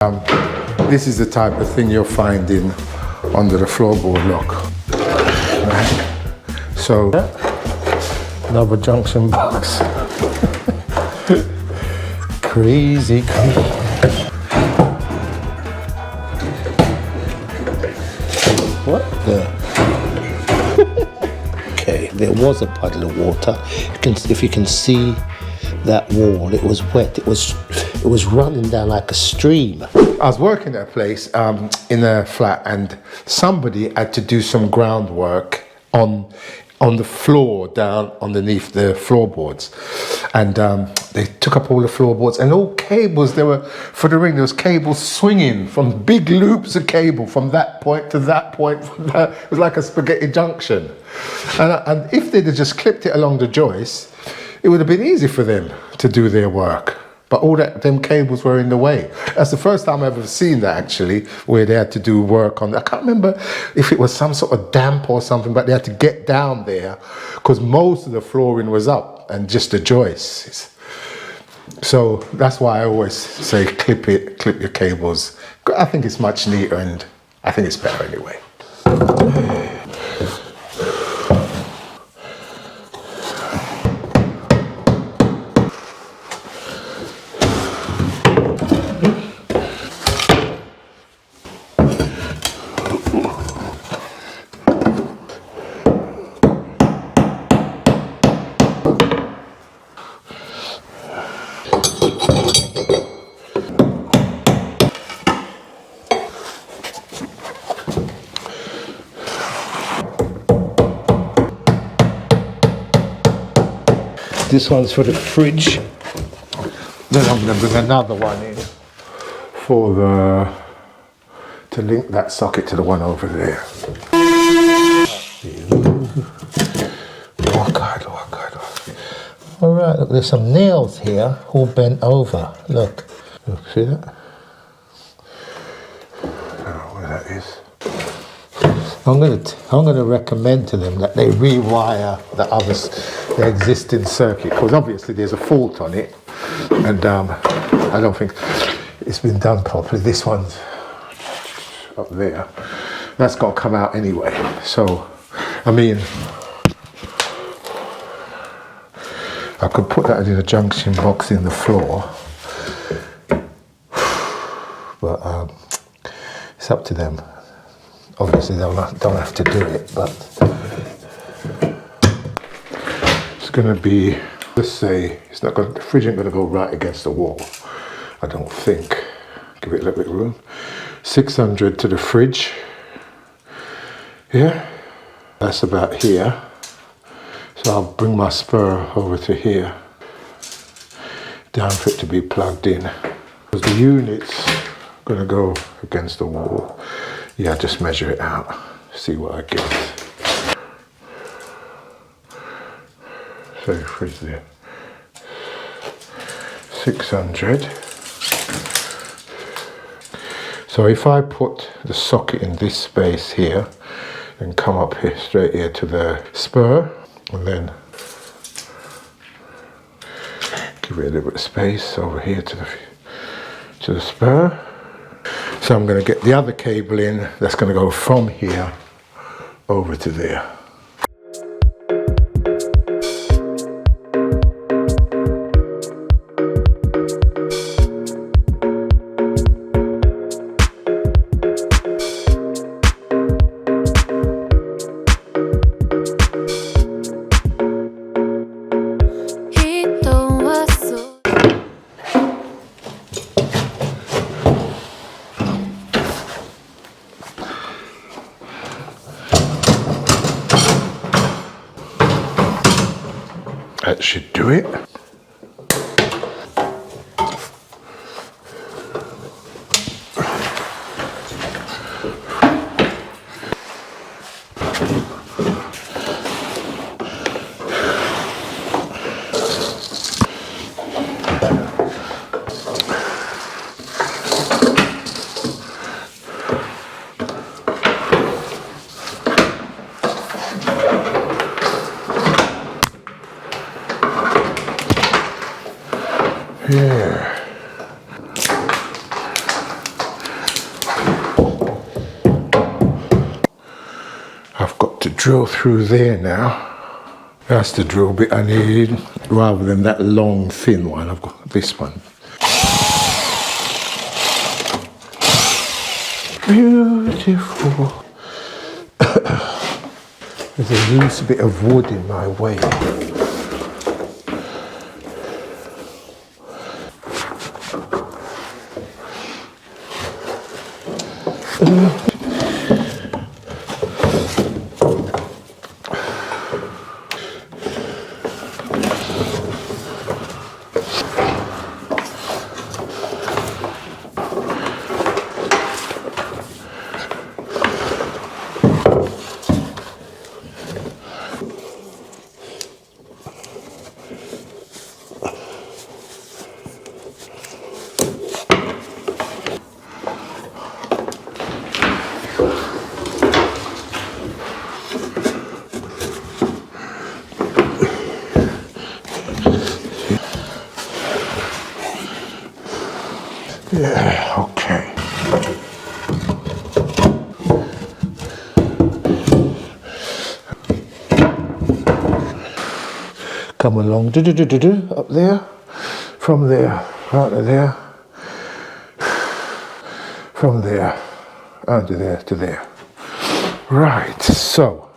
This is the type of thing you're finding under the floorboard lock. Right. So, another junction box. Crazy. What the? Okay, there was a puddle of water. If you can see that wall, it was wet. It was running down like a stream. I was working at a place in a flat, and somebody had to do some groundwork on the floor down underneath the floorboards, and they took up all the floorboards and all cables. There were for the ring. There was cables swinging from big loops of cable from that point to that point. It was like a spaghetti junction, and if they'd have just clipped it along the joist, it would have been easy for them to do their work. But all them cables were in the way. That's the first time I've ever seen that, actually, where they had to do work on. I can't remember if it was some sort of damp or something, but they had to get down there because most of the flooring was up and just the joists. So that's why I always say clip your cables. I think it's much neater, and I think it's better anyway. This one's for the fridge. Then I'm going to bring another one in to link that socket to the one over there. Oh God. All right, look, there's some nails here all bent over. Look, see that? I don't know where that is. I'm going to recommend to them that they rewire the existing circuit, because obviously there's a fault on it, and I don't think it's been done properly. This one's up there. That's got to come out anyway. So, I mean, I could put that in a junction box in the floor, but it's up to them. Obviously, they don't have to do it, but it's going to be, let's say, the fridge ain't going to go right against the wall, I don't think. Give it a little bit of room. 600 to the fridge. Yeah, that's about here. So I'll bring my spur over to here, down for it to be plugged in. Because the unit's going to go against the wall. Yeah, just measure it out, see what I get. So fridge there, 600. So if I put the socket in this space here, and come up here, straight here to the spur, and then give it a little bit of space over here to the spur. So I'm going to get the other cable in, that's going to go from here over to there. That should do it. Yeah. got to drill through there now. That's the drill bit I need, rather than that long, thin one. I've got this one. Beautiful. There's a loose bit of wood in my way. Yeah, okay. Come along, up there, from there, out of there, from there, under there to there. Right, so.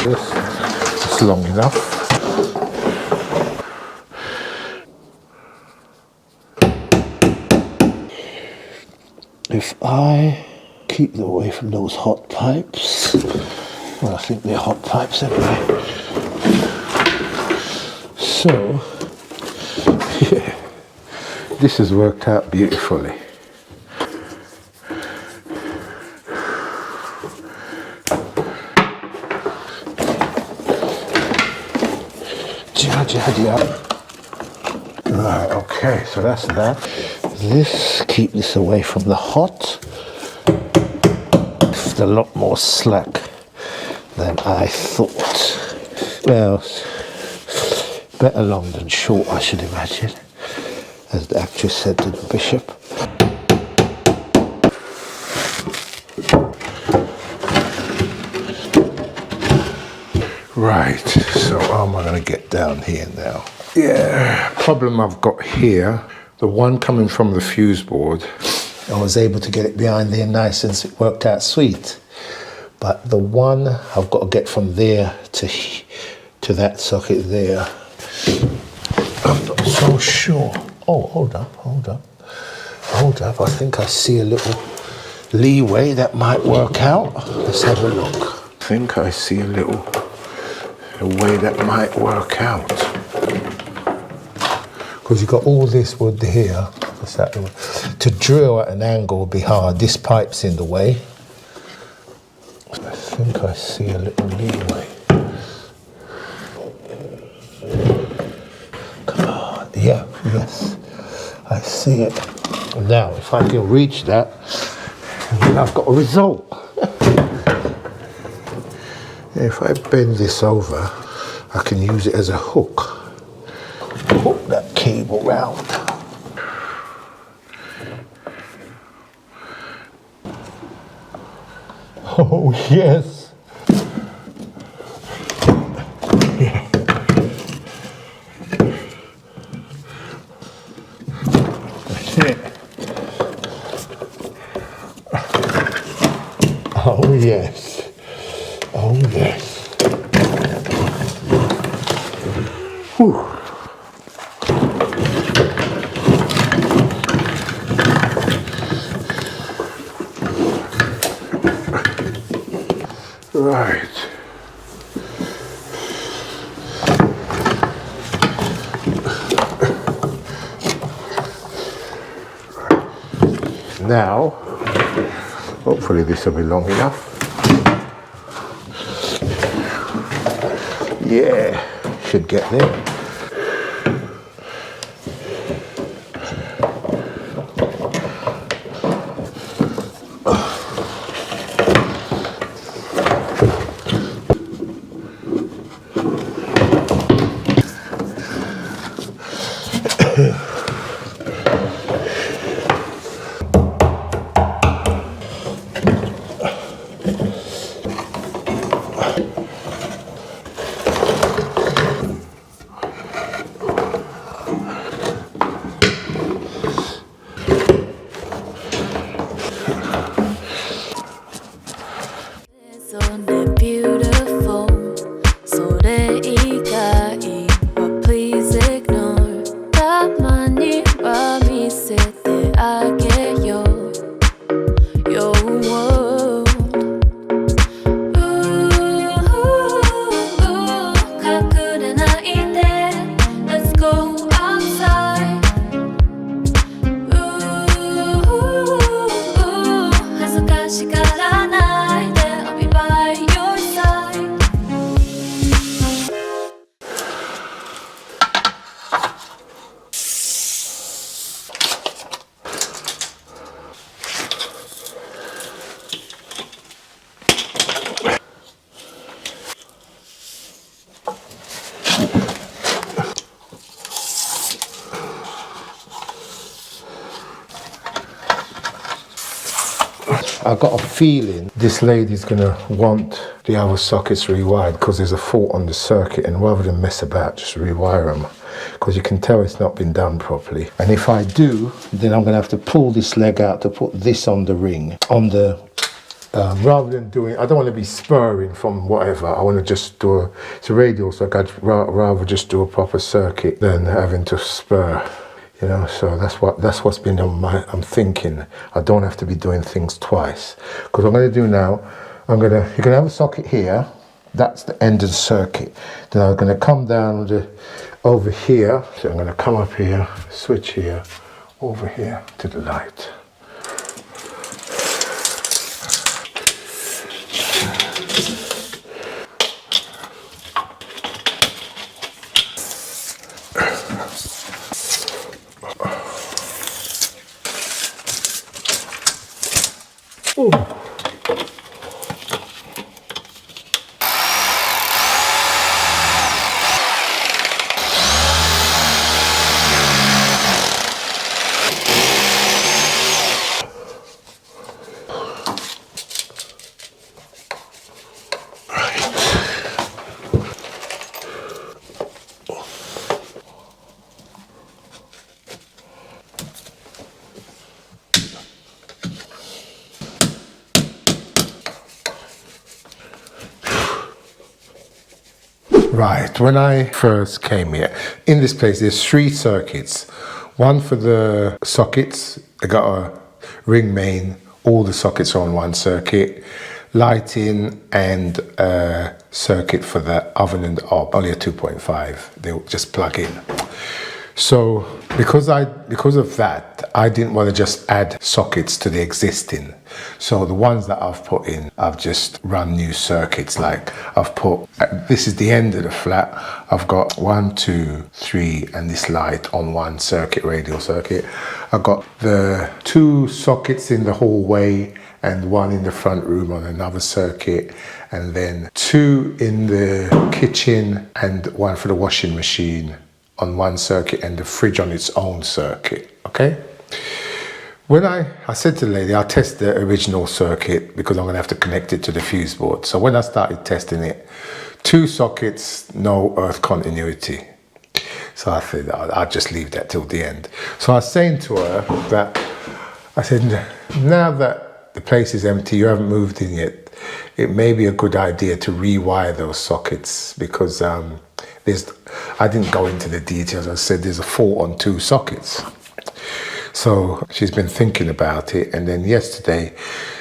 It's long enough. If I keep them away from those hot pipes, well, I think they're hot pipes anyway. So, yeah, this has worked out beautifully. Right, okay, so that's that. Keep this away from the hot. It's a lot more slack than I thought. Well, better long than short, I should imagine, as the actress said to the bishop. Right, so how am I going to get down here now? Yeah, problem I've got here, the one coming from the fuse board, I was able to get it behind there nice and it worked out sweet. But the one I've got to get from there to that socket there, I'm not so sure. Oh, hold up, I think I see a little leeway that might work out. Let's have a look. I think I see a way that might work out. Because you've got all this wood here. What's that? To drill at an angle would be hard. This pipe's in the way. I think I see a little leeway. Come on. Yeah, yes. I see it. Now, if I can reach that, then I've got a result. If I bend this over, I can use it as a hook. Hook that cable round. Oh, yes. That's it. Oh, yes. Oh, yes. Whew. Right. Now, hopefully this will be long enough. Yeah, should get there. I got a feeling this lady's gonna want the other sockets rewired because there's a fault on the circuit, and rather than mess about, just rewire them, because you can tell it's not been done properly. And if I do, then I'm gonna have to pull this leg out to put this on the ring, on the rather than doing, I don't want to be spurring from whatever. I want to just do it's a radial, so I'd rather just do a proper circuit than having to spur. You know, so that's what's been on my. I'm thinking I don't have to be doing things twice. Because what I'm going to do now, you're going to have a socket here. That's the end of the circuit. Then I'm going to come down over here. So I'm going to come up here, switch here, over here to the light. Ooh. Right, when I first came here, in this place there's 3 circuits. One for the sockets, I got a ring main, all the sockets are on one circuit, lighting and a circuit for the oven and the hob, only a 2.5, they'll just plug in. So because of that, I didn't want to just add sockets to the existing. So the ones that I've put in, I've just run new circuits. Like I've put, this is the end of the flat. I've got 1, 2, 3, and this light on one circuit, radial circuit. I've got the 2 sockets in the hallway and 1 in the front room on another circuit, and then 2 in the kitchen and 1 for the washing machine on one circuit, and the fridge on its own circuit, okay? When I said to the lady, I'll test the original circuit because I'm gonna have to connect it to the fuse board. So when I started testing it, 2 sockets, no earth continuity. So I said, I'll just leave that till the end. So I was saying to her that, I said, now that the place is empty, you haven't moved in yet, it may be a good idea to rewire those sockets because I didn't go into the details. I said there's a fault on 2 sockets. So she's been thinking about it, and then yesterday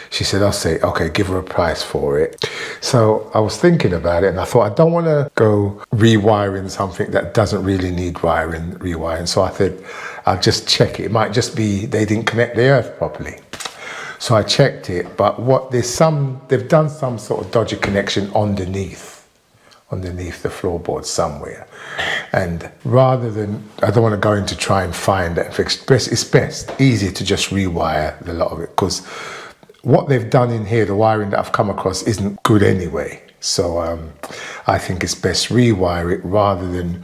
she said, I'll say, okay, give her a price for it. So I was thinking about it, and I thought I don't want to go rewiring something that doesn't really need rewiring. So I said, I'll just check it. It might just be they didn't connect the earth properly. So I checked it, but they've done some sort of dodgy connection underneath the floorboard somewhere. And rather than, I don't want to go in to try and find that and fix it. It's easier to just rewire the lot of it, because what they've done in here, the wiring that I've come across, isn't good anyway. So I think it's best rewire it rather than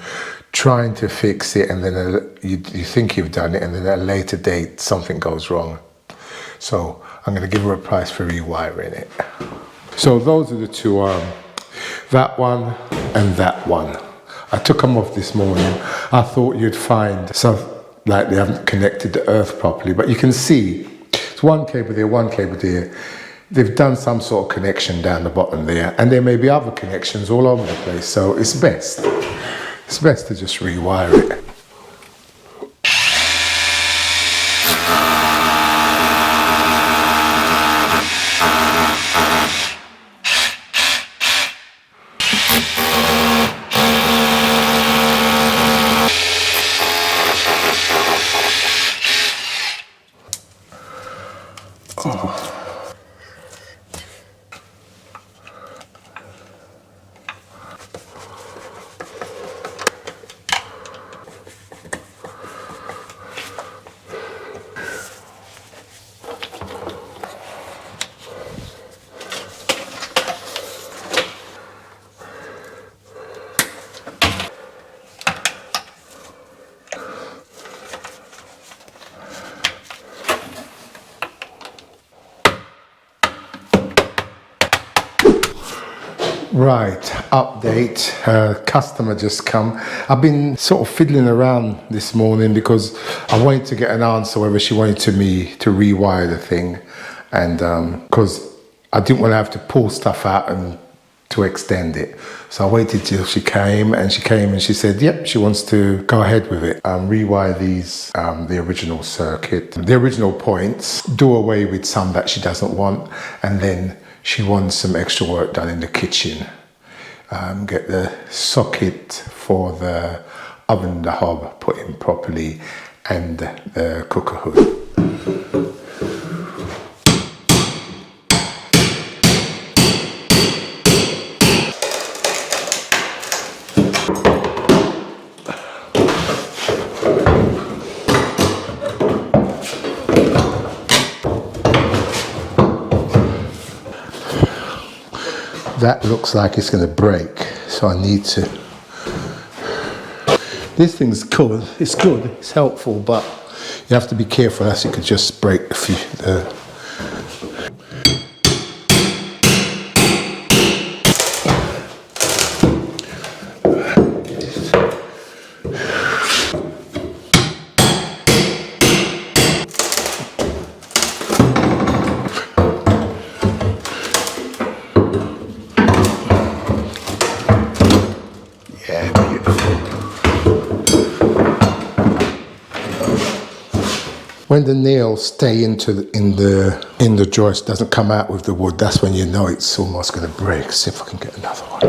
trying to fix it and then you think you've done it and then at a later date something goes wrong. So I'm going to give her a price for rewiring it. So those are the two, that one and that one. I took them off this morning. I thought you'd find some, like they haven't connected the earth properly, but you can see it's one cable there, one cable there. They've done some sort of connection down the bottom there, and there may be other connections all over the place, so it's best to just rewire it. Right, update, customer just come. I've been sort of fiddling around this morning because I wanted to get an answer whether she wanted me to rewire the thing, and because I didn't want to have to pull stuff out and to extend it. So I waited till she came and she said, yep, she wants to go ahead with it. Rewire these, the original circuit, the original points, do away with some that she doesn't want, and then she wants some extra work done in the kitchen. Get the socket for the oven, the hob put in properly, and the cooker hood. That looks like it's going to break, so I need to. This thing's cool. It's good. It's helpful, but you have to be careful, else it could just break the. When the nails stay in the joist, doesn't come out with the wood, that's when you know it's almost going to break. See if I can get another one.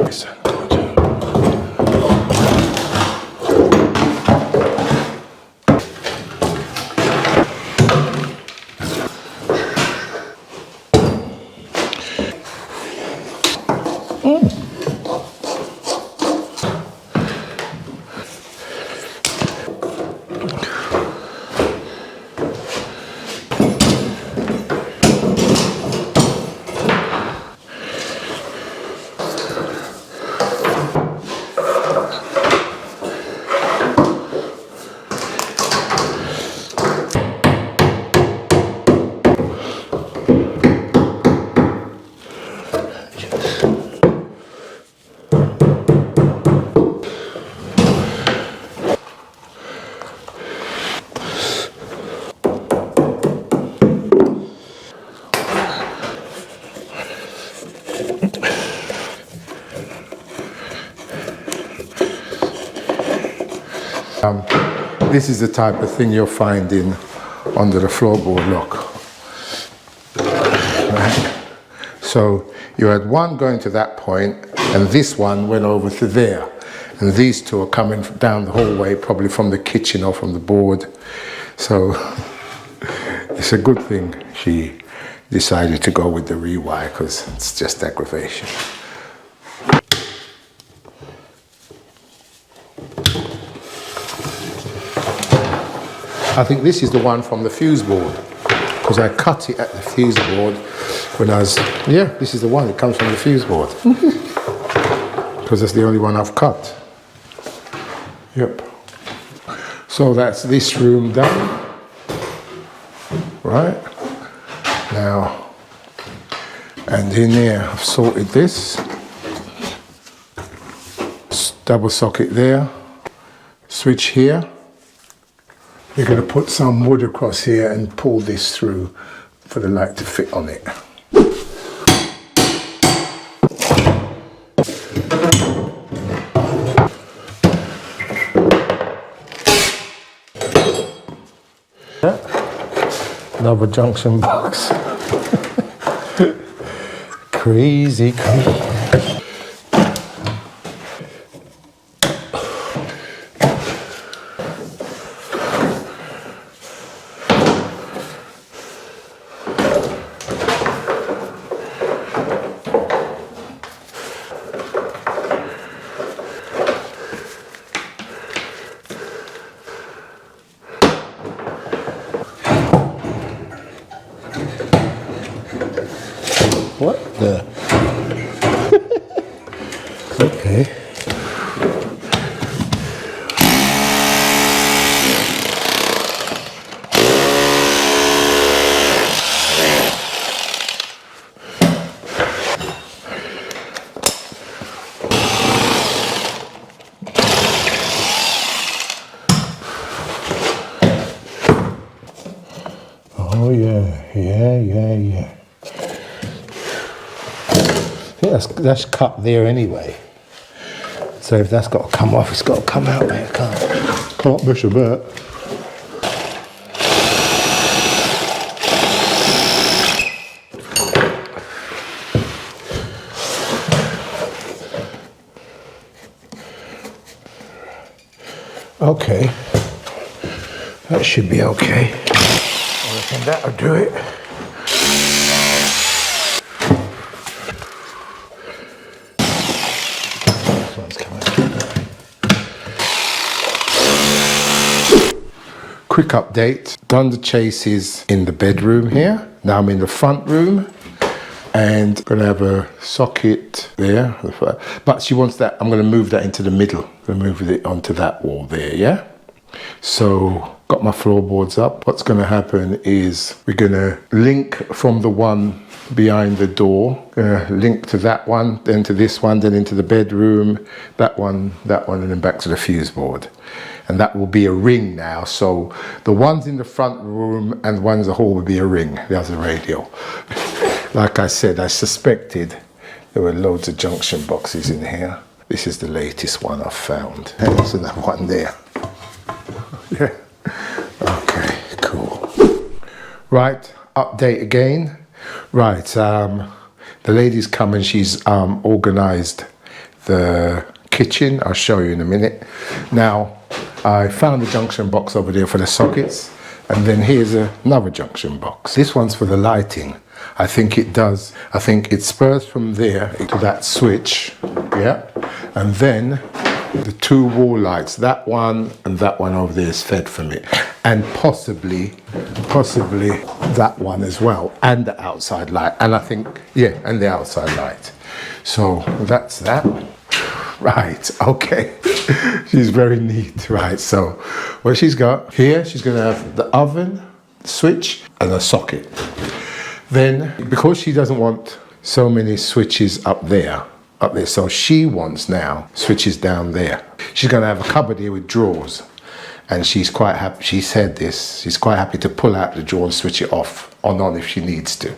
This is the type of thing you're finding under the floorboard lock. Right. So you had one going to that point, and this one went over to there. And these two are coming down the hallway, probably from the kitchen or from the board. So it's a good thing she decided to go with the rewire because it's just aggravation. I think this is the one from the fuse board because I cut it at the fuse board when I was, yeah, this is the one, it comes from the fuse board because that's the only one I've cut. Yep. So that's this room done, right? Now, and in there I've sorted this, double socket there, switch here. You're going to put some wood across here and pull this through for the light to fit on it. Another junction box. Crazy. What the? Okay. Oh yeah. That's cut there anyway. So if that's got to come off, it's got to come out, mate. Can't miss a bit. Okay. That should be okay. I reckon that'll do it. Quick update, done the chases in the bedroom here. Now I'm in the front room and gonna have a socket there. But she wants that, I'm gonna move that into the middle. I'm gonna move it onto that wall there, yeah? So, got my floorboards up. What's gonna happen is we're gonna link from the one behind the door, link to that one, then to this one, then into the bedroom, that one, and then back to the fuse board. And that will be a ring now. So the ones in the front room and the ones in the hall will be a ring. There's a radio. Like I said, I suspected there were loads of junction boxes in here. This is the latest one I've found. And there's another one there. Yeah. Okay, cool. Right, update again. Right, the lady's come and she's organised the kitchen. I'll show you in a minute. Now, I found the junction box over there for the sockets, and then here's another junction box. This one's for the lighting. I think it spurs from there to that switch, yeah? And then the two wall lights, that one and that one over there is fed from it. And possibly that one as well, and the outside light. And I think, yeah, and the outside light. So that's that. Right, okay. She's very neat, right? So what she's got here, she's gonna have the oven, switch, and a socket. Then, because she doesn't want so many switches up there, so she wants now switches down there. She's gonna have a cupboard here with drawers. And she's quite happy, she said this, she's quite happy to pull out the drawer and switch it off on if she needs to.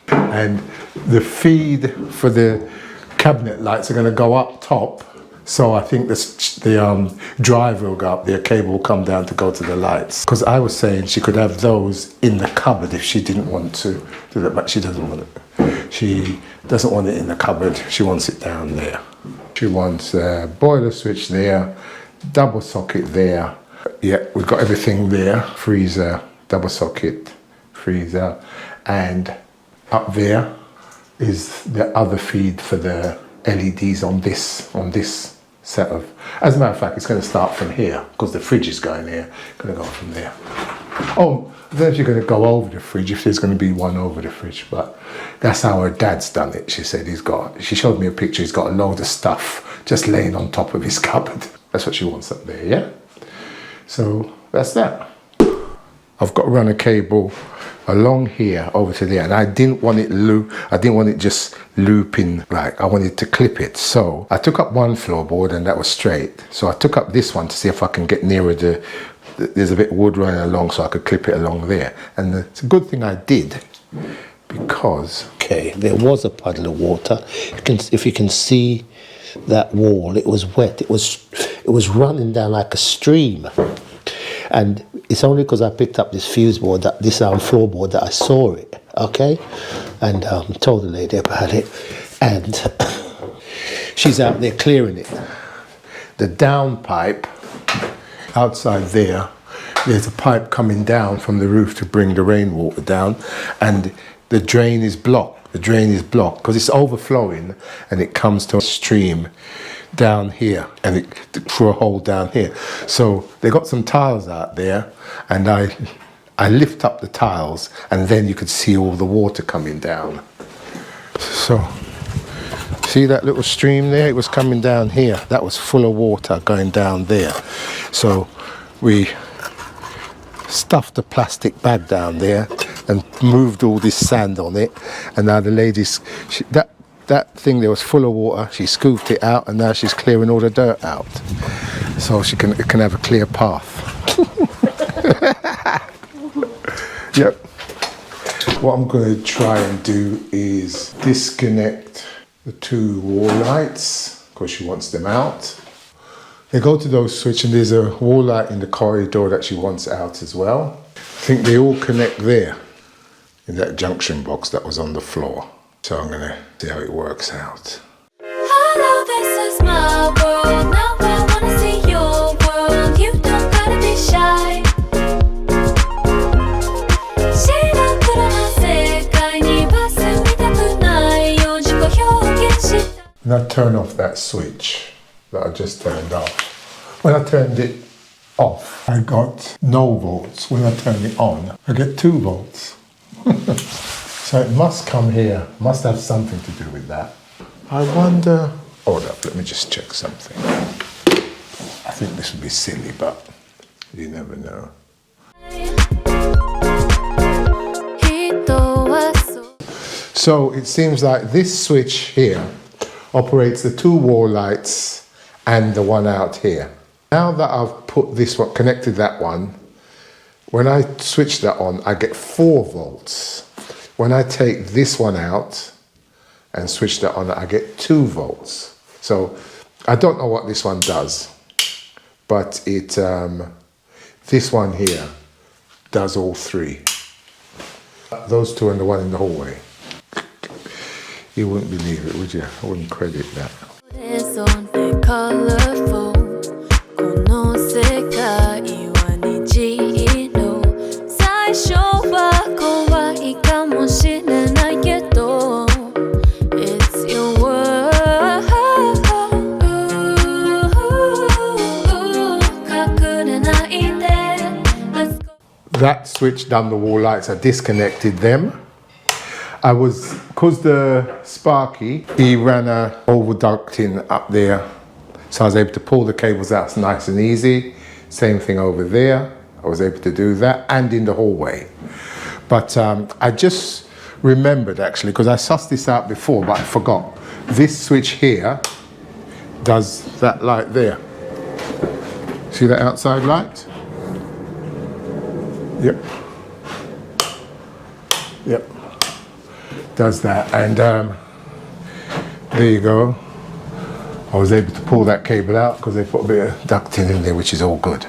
And the feed for the cabinet lights are gonna go up top. So I think the driver will go up, the cable will come down to go to the lights. Because I was saying she could have those in the cupboard if she didn't want to do that, but she doesn't want it. She doesn't want it in the cupboard, she wants it down there. She wants a boiler switch there, double socket there. Yeah, we've got everything there, freezer, double socket, freezer, and Up there is the other feed for the LEDs on this set of. As a matter of fact, it's going to start from here because the fridge is going here. Going to go from there. Oh, I don't know if you're going to go over the fridge, if there's going to be one over the fridge, but that's how her dad's done it. She said she showed me a picture, he's got a load of stuff just laying on top of his cupboard. That's what she wants up there, yeah? So that's that. I've got to run a cable along here over to there, and I didn't want it just looping, like I wanted to clip it. So I took up one floorboard and that was straight. So I took up this one to see if I can get nearer there's a bit of wood running along so I could clip it along there. And it's a good thing I did, because there was a puddle of water. If you can see that wall, it was wet. It was running down like a stream. And it's only because I picked up this fuse board, this floorboard, that I saw it, okay? And told the lady about it. And she's out there clearing it. The down pipe, outside there's a pipe coming down from the roof to bring the rainwater down, and the drain is blocked. The drain is blocked because it's overflowing, and it comes to a stream down here, and it through a hole down here. So they got some tiles out there, and I lift up the tiles, and then you could see all the water coming down. So see that little stream there? It was coming down here. That was full of water going down there. So we stuffed a plastic bag down there and moved all this sand on it. And now the ladies, that thing there was full of water. She scooped it out, and now she's clearing all the dirt out, so it can have a clear path. Yep. What I'm going to try and do is disconnect the two wall lights because she wants them out. They go to those switch, and there's a wall light in the corridor that she wants out as well. I think they all connect there in that junction box that was on the floor. So I'm gonna see how it works out. Hello, this is my world. Now I wanna see your world. You don't gotta be shy. Now turn off that switch that I just turned off. When I turned it off, I got no volts. When I turn it on, I get 2 volts. So it must come here, must have something to do with that. I wonder, hold up, let me just check something. I think this would be silly, but you never know. So it seems like this switch here operates the 2 wall lights and the one out here. Now that I've put this one, connected that one, when I switch that on, I get 4 volts. When I take this one out and switch that on, I get 2 volts. So I don't know what this one does, but this one here does all 3. Those 2 and the one in the hallway. You wouldn't believe it, would you? I wouldn't credit that. That switch down the wall lights, I disconnected them. Because the Sparky, he ran a overducting up there, so I was able to pull the cables out nice and easy. Same thing over there, I was able to do that, and in the hallway. But I just remembered actually, because I sussed this out before, but I forgot. This switch here does that light there. See that outside light? Yep. Yep. Does that, and there you go. I was able to pull that cable out because they put a bit of ducting in there, which is all good.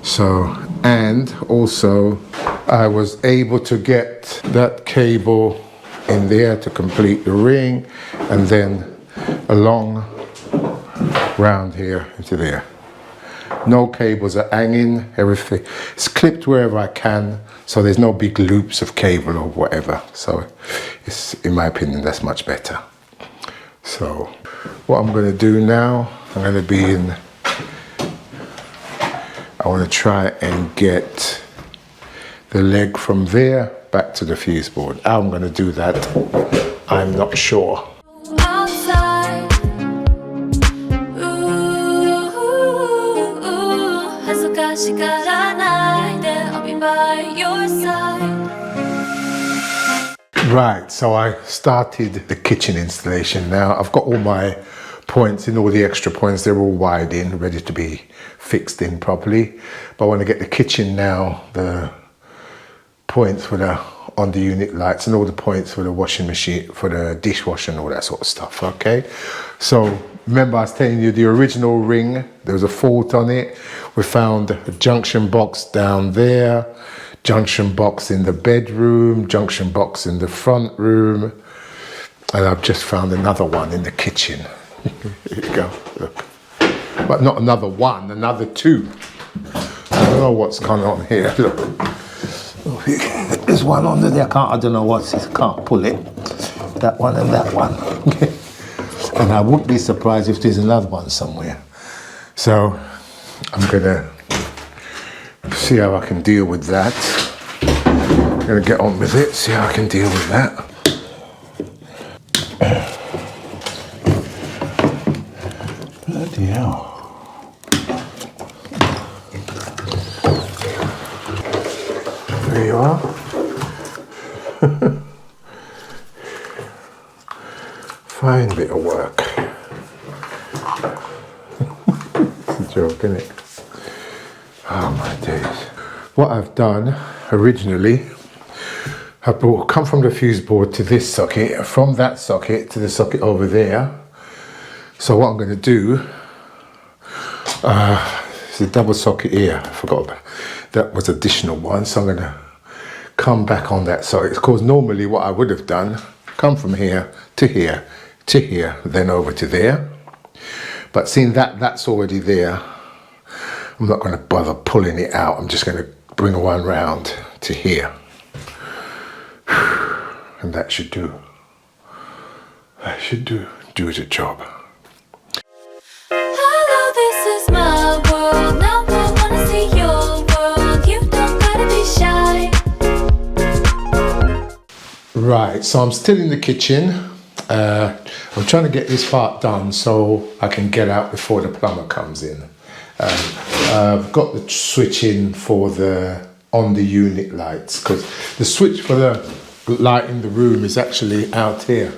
So, and also I was able to get that cable in there to complete the ring, and then along round here into there. No cables are hanging, everything. It's clipped wherever I can, so there's no big loops of cable or whatever. So it's, in my opinion, that's much better. So what I'm going to do now, I'm going to be in, I want to try and get the leg from there back to the fuse board. How I'm going to do that, I'm not sure. outside. I'll be by your side. Right, so I started the kitchen installation now. I've got all my points in, all the extra points, they're all wired in, ready to be fixed in properly. But I want to get the kitchen now, the points for the on the unit lights and all the points for the washing machine, for the dishwasher and all that sort of stuff, okay? So remember I was telling you the original ring, there was a fault on it. We found a junction box down there, junction box in the bedroom, junction box in the front room, and I've just found another one in the kitchen. Here you go, look. But not another one, another two. I don't know what's going on here, look. There's one under there, I don't know what's it, I can't pull it. That one and that one. And I wouldn't be surprised if there's another one somewhere. So I'm gonna see how I can deal with that. I'm gonna get on with it, see how I can deal with that. Bloody hell. There you are. Fine bit of work. It's a joke, isn't it? Oh my days. What I've done originally, I come from the fuse board to this socket, from that socket to the socket over there. So what I'm going to do, it's a double socket here, I forgot about that, was additional one, so I'm going to come back on that socket. Because normally what I would have done, come from here to here, to here, then over to there. But seeing that that's already there, I'm not going to bother pulling it out. I'm just going to bring one round to here. And that should do. That should do the job. Hello, this is my world. Now I wanna see your world. You don't gotta be shy. Right, so I'm still in the kitchen. I'm trying to get this part done so I can get out before the plumber comes in. I've got the switch in for the on the unit lights, because the switch for the light in the room is actually out here.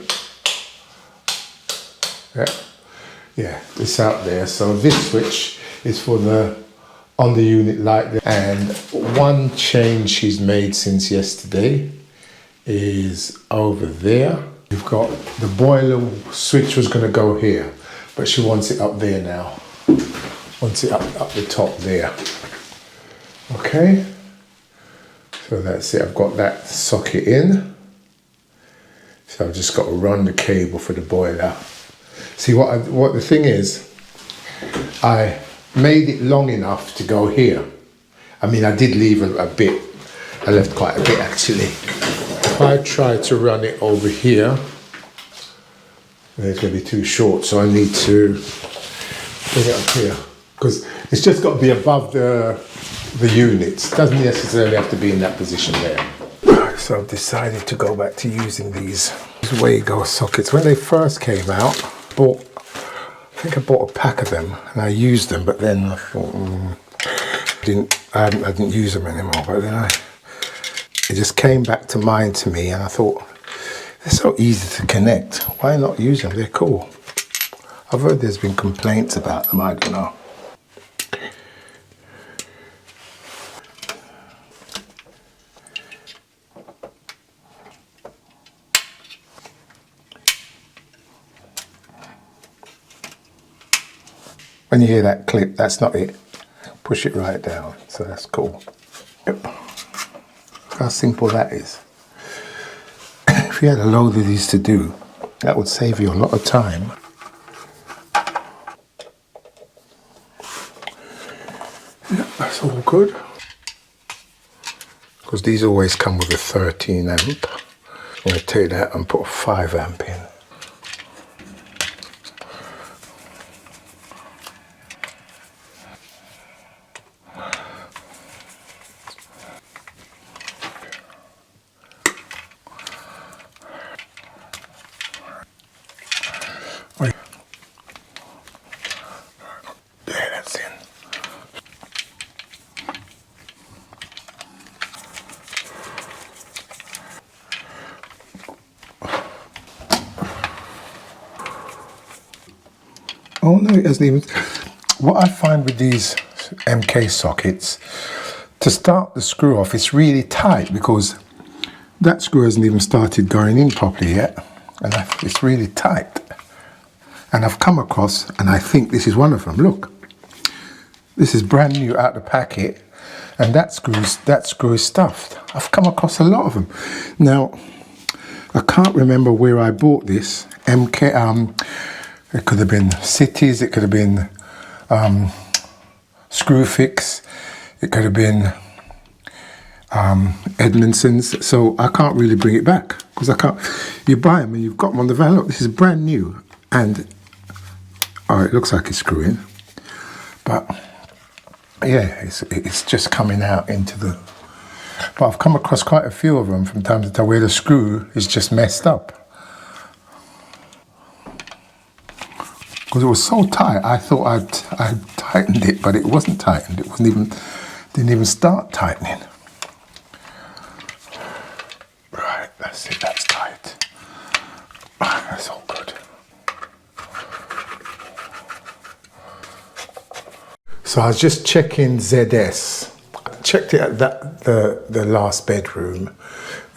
Yeah, it's out there. So this switch is for the on the unit light. And one change she's made since yesterday is over there. You've got the boiler switch was going to go here, but she wants it up there now. Wants it up the top there. Okay. So that's it. I've got that socket in. So I've just got to run the cable for the boiler. See what the thing is, I made it long enough to go here. I mean, I did leave a bit. I left quite a bit actually. If I try to run it over here, it's going to be too short, so I need to bring it up here, because it's just got to be above the units. It doesn't necessarily have to be in that position there. So I've decided to go back to using these wago sockets. When they first came out, I think I bought a pack of them and I used them, but then I thought, I didn't use them anymore. But then it just came back to mind to me, and I thought, they're so easy to connect. Why not use them? They're cool. I've heard there's been complaints about them. I don't know. When you hear that clip, that's not it. Push it right down, so that's cool. Yep. How simple that is. If you had a load of these to do, that would save you a lot of time. Yeah, that's all good. Because these always come with a 13 amp. I'm going to take that and put a 5 amp in. Wait. There, that's in. Oh no, it hasn't even. What I find with these MK sockets, to start the screw off, it's really tight because that screw hasn't even started going in properly yet, and it's really tight. And I've come across, and I think this is one of them. Look, this is brand new out of the packet, and that screw is stuffed. I've come across a lot of them. Now, I can't remember where I bought this MK. It could have been Cities, it could have been Screwfix, it could have been Edmondson's. So I can't really bring it back because I can't. You buy them and you've got them on the van. Look, this is brand new, and oh, it looks like it's screwing, but yeah, it's just coming out into the. But I've come across quite a few of them from time to time where the screw is just messed up. Because it was so tight, I thought I'd tightened it, but it wasn't tightened. It didn't even start tightening. Right, that's it, that's tight. That's all good. So I was just checking ZS. I checked it at the last bedroom,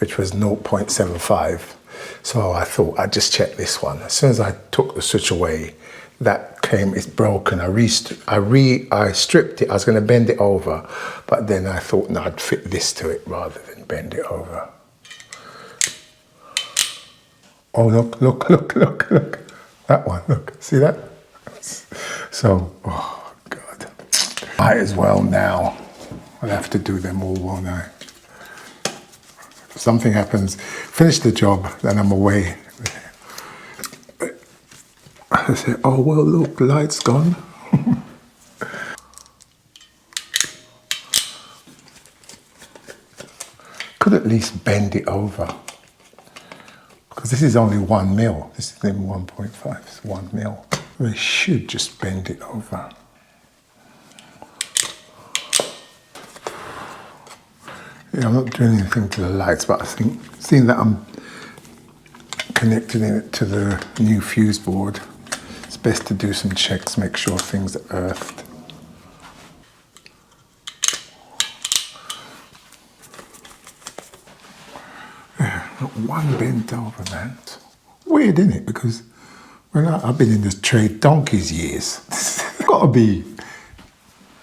which was 0.75. So I thought I'd just check this one. As soon as I took the switch away, that came, it's broken. I stripped it. I was going to bend it over, but then I thought, no, I'd fit this to it rather than bend it over. Oh, look. That one, look, see that? So, oh God. Might as well now. I'll have to do them all, won't I? If something happens, finish the job, then I'm away. I said, oh, well, look, the light's gone. Could at least bend it over. Because this is only 1 mil. This isn't even 1.5, it's 1 mil. We should just bend it over. Yeah, I'm not doing anything to the lights, but I think, seeing that I'm connecting it to the new fuse board, it's best to do some checks, make sure things are earthed. Yeah, not one bent over, man. Weird, isn't it? Because I've been in this trade donkey's years. It's got to be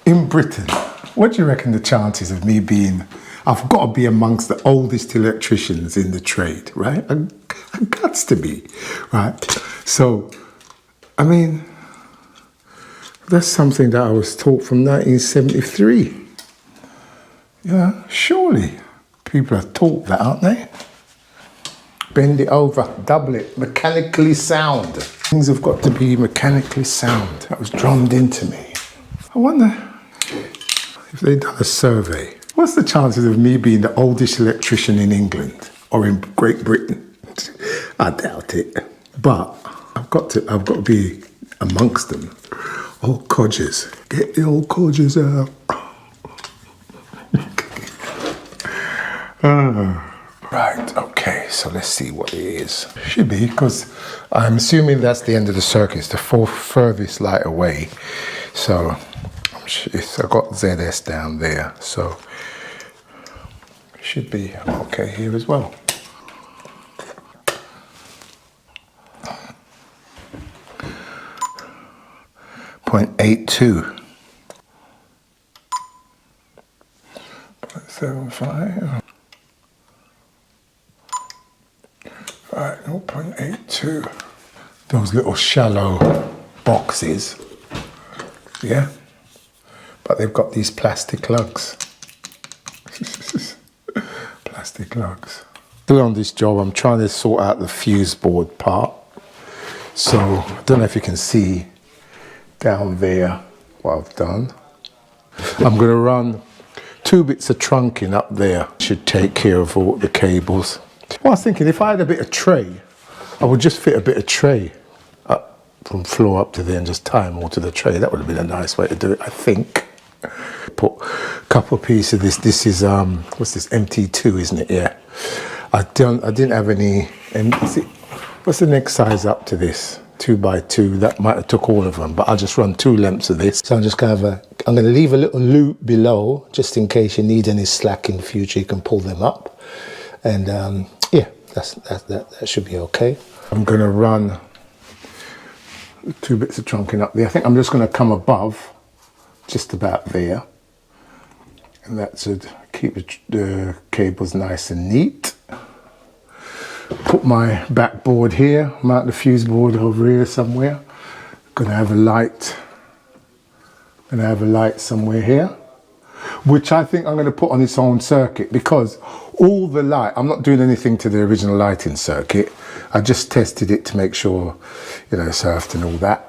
in Britain. What do you reckon the chances of me being? I've got to be amongst the oldest electricians in the trade, right? I've got to be, right? So, I mean, that's something that I was taught from 1973. Yeah, surely people are taught that, aren't they? Bend it over, double it, mechanically sound. Things have got to be mechanically sound. That was drummed into me. I wonder if they'd done a survey. What's the chances of me being the oldest electrician in England or in Great Britain? I doubt it. But I've got to be amongst them. Old codgers. Get the old codgers out. Right, okay, so let's see what it is. Should be, because I'm assuming that's the end of the circuit. It's the furthest light away. So I've got ZS down there, so it should be okay here as well. .82. 0.75. Right, 0.82. Those little shallow boxes, yeah? but they've got these plastic lugs. Plastic lugs. Still on this job, I'm trying to sort out the fuse board part. So I don't know if you can see down there what I've done. I'm going to run 2 bits of trunking up there. Should take care of all the cables. Well, I was thinking if I had a bit of tray, I would just fit a bit of tray up from floor up to there and just tie them all to the tray. That would have been a nice way to do it, I think. Put a couple of pieces of this. This is what's this, MT2, isn't it? Yeah. I didn't have any. What's the next size up to this? 2x2. That might have took all of them, but I'll just run 2 lengths of this. So I'm just going to I'm going to leave a little loop below just in case you need any slack in future. You can pull them up, and yeah, that should be okay. I'm going to run 2 bits of trunking up there. I think I'm just going to come above, just about there, and that should keep the cables nice and neat. Put my backboard here, mount the fuse board over here somewhere. Gonna have a light. Gonna have a light somewhere here, which I think I'm gonna put on its own circuit, because all the light, I'm not doing anything to the original lighting circuit. I just tested it to make sure, you know, surfed and all that.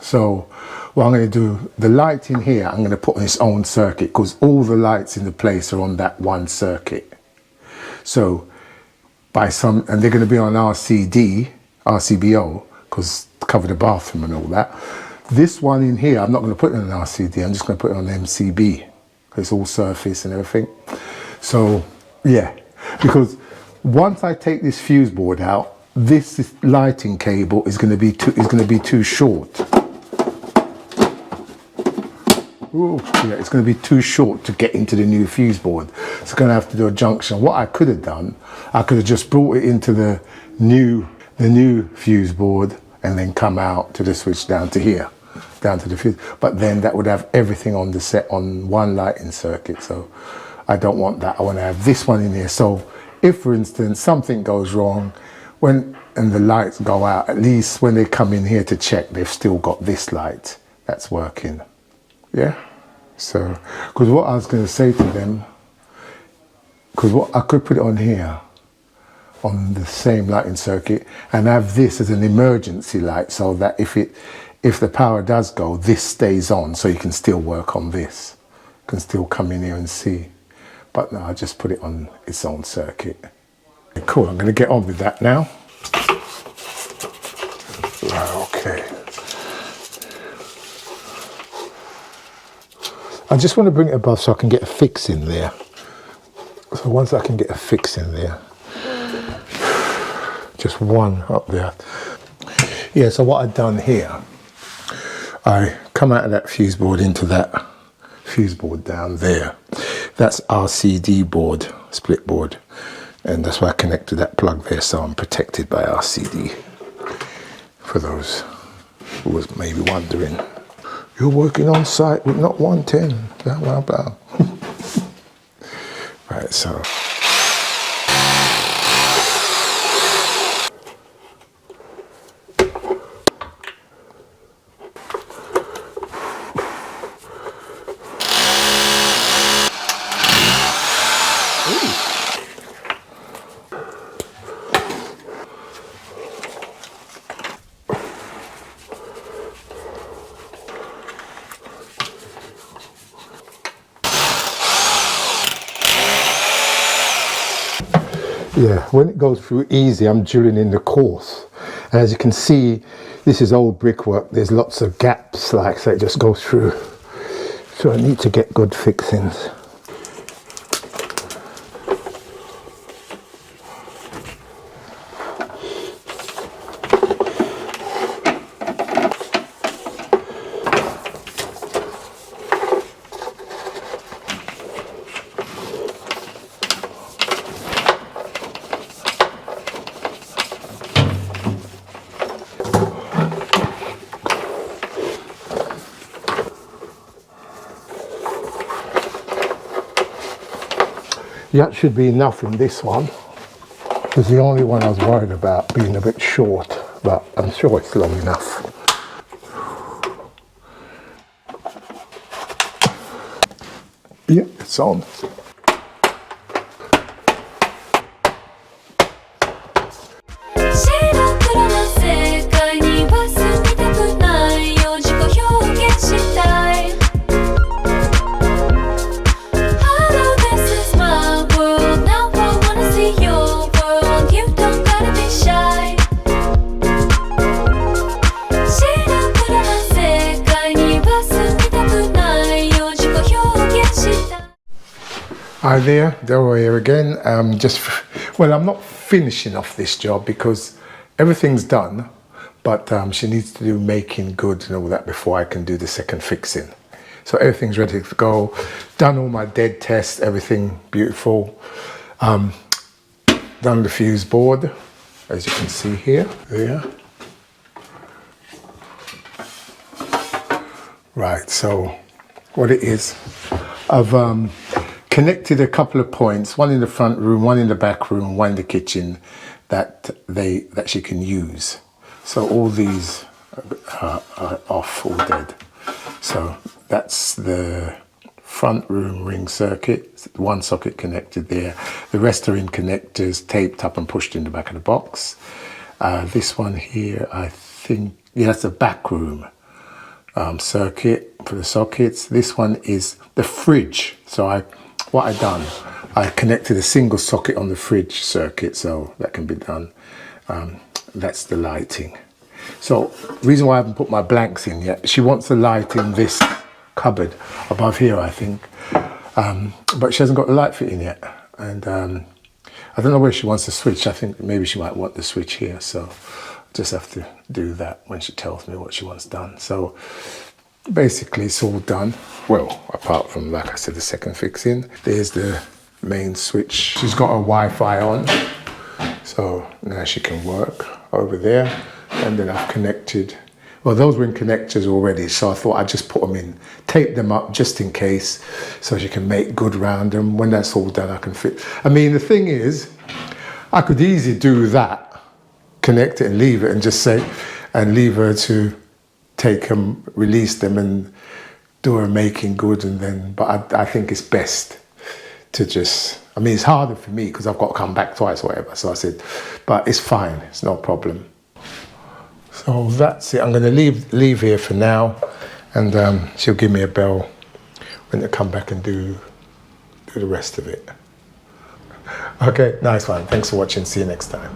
So what I'm gonna do, the light in here, I'm gonna put on its own circuit, because all the lights in the place are on that one circuit. So and they're going to be on RCBO, because cover the bathroom and all that. This one in here, I'm not going to put it on an RCD, I'm just going to put it on MCB, because it's all surface and everything. So yeah, because once I take this fuse board out, this lighting cable is going to be too short. Ooh, yeah, it's going to be too short to get into the new fuse board. So I'm going to have to do a junction. What I could have done, I could have just brought it into the new fuse board and then come out to the switch down to here, down to the fuse. But then that would have everything on the set on one lighting circuit. So I don't want that. I want to have this one in here. So if, for instance, something goes wrong and the lights go out, at least when they come in here to check, they've still got this light that's working. Yeah, so, because what I was going to say to them, because what I could put it on here, on the same lighting circuit, and have this as an emergency light, so that if the power does go, this stays on, so you can still work on this. You can still come in here and see. But no, I just put it on its own circuit. Okay, cool, I'm going to get on with that now. Right, okay. I just want to bring it above so I can get a fix in there. So once I can get a fix in there, just one up there. Yeah, so what I've done here, I come out of that fuse board into that fuse board down there. That's RCD board, split board. And that's why I connected that plug there, so I'm protected by RCD. For those who was maybe wondering. You're working on site with not 110. Blah, blah, blah. Right, so. Yeah, when it goes through easy, I'm drilling in the course. And as you can see, this is old brickwork. There's lots of gaps, like, so it just goes through. So I need to get good fixings. That should be enough in this one. It's the only one I was worried about being a bit short, but I'm sure it's long enough. Yeah, it's on. 白黒の世界には住みたくないよ自己表現したい Hello, this is my world. Now I wanna see your world. You don't gotta be shy. 白黒の世界には住みたくないよ自己表現したい Hi there, Delroy here again. Well, I'm not finishing off this job because everything's done, but she needs to do making good and all that before I can do the second fixing. So everything's ready to go. Done all my dead tests, everything beautiful. Done the fuse board, as you can see here. There. Right, so what it is, I've connected a couple of points, one in the front room, one in the back room, one in the kitchen that she can use. So all these are off, all dead. So that's the front room ring circuit, one socket connected there. The rest are in connectors, taped up and pushed in the back of the box. This one here, I think, yeah, that's the back room circuit for the sockets. This one is the fridge. So what I done, I connected a single socket on the fridge circuit, so that can be done. That's the lighting. So reason why I haven't put my blanks in yet, she wants the light in this cupboard above here, I think, but she hasn't got the light fitting yet, and I don't know where she wants the switch. I think maybe she might want the switch here, so I'll just have to do that when she tells me what she wants done. So basically it's all done. Well, apart from, like I said, the second fixing. There's the main switch. She's got a Wi-Fi on, so now she can work over there. And then I've connected, well, those were in connectors already, so I thought I'd just put them in, tape them up just in case, so she can make good round them. When that's all done, I can fit. I mean, the thing is, I could easily do that, connect it and leave it, and just say, and leave her to take them, release them, and do her making good, and then, but I think it's best to just, I mean, it's harder for me because I've got to come back twice or whatever. So I said, but it's fine, it's no problem. So that's it. I'm going to leave here for now, and she'll give me a bell when they come back and do the rest of it. Okay, nice one. Thanks for watching. See you next time.